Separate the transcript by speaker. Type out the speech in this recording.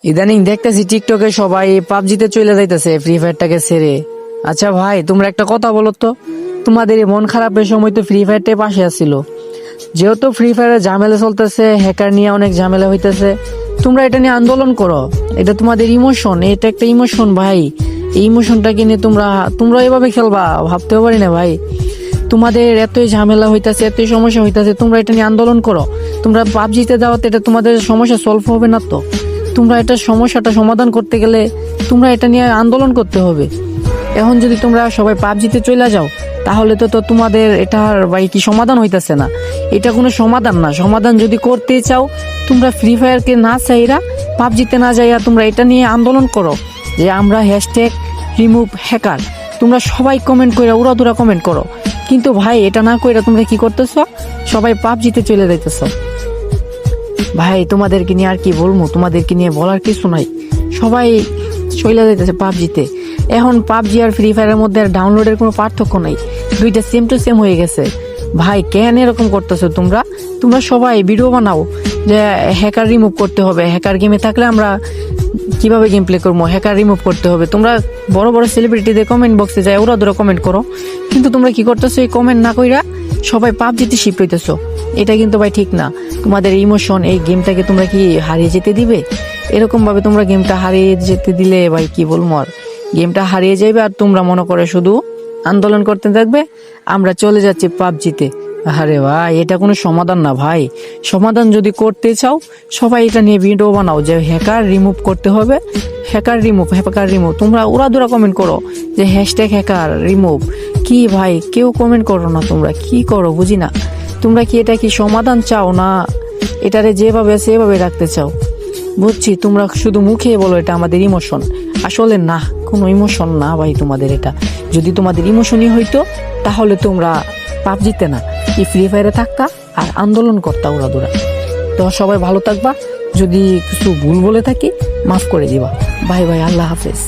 Speaker 1: ইদানিং দেখতেছি টিকটকে সবাই পাবজিতে চলে যাইতেছে ফ্রি ফায়ারটাকে ছেড়ে। আচ্ছা ভাই, তোমরা একটা কথা বলো তো, তোমাদের এই মন খারাপের সময় তো ফ্রি ফায়ারটাই পাশে আসছিল। যেহেতু ফ্রি ফায়ারের ঝামেলা চলতেছে, হ্যাকার নিয়ে অনেক ঝামেলা হইতেছে, তোমরা এটা নিয়ে আন্দোলন করো। এটা তোমাদের ইমোশন, এটা একটা ইমোশন ভাই। এই ইমোশনটাকে নিয়ে তোমরা তোমরা এভাবে খেলবা, ভাবতেও পারি না ভাই। তোমাদের এতই ঝামেলা হইতাছে, এতই সমস্যা হইতাছে, তোমরা এটা নিয়ে আন্দোলন করো। তোমরা পাবজিতে যাওয়াতে এটা তোমাদের সমস্যা সলভ হবে না তো। তোমরা এটা সমস্যাটা সমাধান করতে গেলে তোমরা এটা নিয়ে আন্দোলন করতে হবে। এখন যদি তোমরা সবাই পাবজিতে চলে যাও, তাহলে তো তোমাদের এটার ভাই কি সমাধান হইতাছে না। এটা কোনো সমাধান না। সমাধান যদি করতে চাও, তোমরা ফ্রি ফায়ারকে না চাইরা পাবজিতে না যাইয়া তোমরা এটা নিয়ে আন্দোলন করো যে আমরা হ্যাশট্যাগ রিমুভ হ্যাকার। তোমরা সবাই কমেন্ট কইরা উড়াদুরা কমেন্ট করো। কিন্তু ভাই এটা না কইরা তোমরা কি করতেছ? সবাই পাবজিতে চলে যাইতেছ। ভাই তোমাদেরকে নিয়ে আর কি বলবো, তোমাদেরকে নিয়ে বলার কিছু নাই। সবাই চলে যাইতেছে পাবজিতে। এখন পাবজি আর ফ্রি ফায়ারের মধ্যে আর ডাউনলোডের কোনো পার্থক্য নাই, দুইটা সেম টু সেম হয়ে গেছে। ভাই কেন এরকম করতেছো তোমরা? তোমরা সবাই ভিডিও বানাও যে হ্যাকার রিমুভ করতে হবে, হ্যাকার গেমে থাকলে আমরা কিভাবে গেম প্লে করবো, হ্যাকার রিমুভ করতে হবে। তোমরা বড় বড় সেলিব্রিটিদের কমেন্ট বক্সে যায় ওরা ধরে কমেন্ট করো, কিন্তু তোমরা কি করতেছো? এই কমেন্ট না কইরা সবাই পাবজিতে শিফট হইতেছো। এটা কিন্তু ভাই ঠিক না। তোমাদের ইমোশন, এই গেমটাকে তোমরা কি হারিয়ে যেতে দিবে? এরকম ভাবে তোমরা গেমটা হারিয়ে যেতে দিলে ভাই কি বলবো আর, গেমটা হারিয়ে যাবে আর তোমরা মনে করে শুধু আন্দোলন করতে থাকবে আমরা চলে যাচ্ছি পাবজিতে। আরে ভাই এটা কোনো সমাধান না ভাই। সমাধান যদি করতে চাও সবাই এটা নিয়ে ভিডিও বানাও যে হ্যাকার রিমুভ করতে হবে, হ্যাকার রিমুভ, হ্যাকার রিমুভ। তোমরা উড়াদুরা কমেন্ট করো যে হ্যাশট্যাগ হ্যাকার রিমুভ। কি ভাই কেউ কমেন্ট করো না, তোমরা কি করো বুঝি না। তোমরা কি এটা কি সমাধান চাও না এটারে যেভাবে আছে এভাবে রাখতে চাও? বুঝছি তোমরা শুধু মুখে বলো এটা আমাদের ইমোশন, আসলে না, কোনো ইমোশন না ভাই তোমাদের এটা। যদি তোমাদের ইমোশনই হইতো তাহলে তোমরা পাবজিতে না এই ফ্রি ফায়ারে থাকতা আর আন্দোলন করতা উড়াদুরা। তো সবাই ভালো থাকবা, যদি কিছু ভুল বলে থাকি মাফ করে দিবা। বাই বাই, আল্লাহ হাফেজ।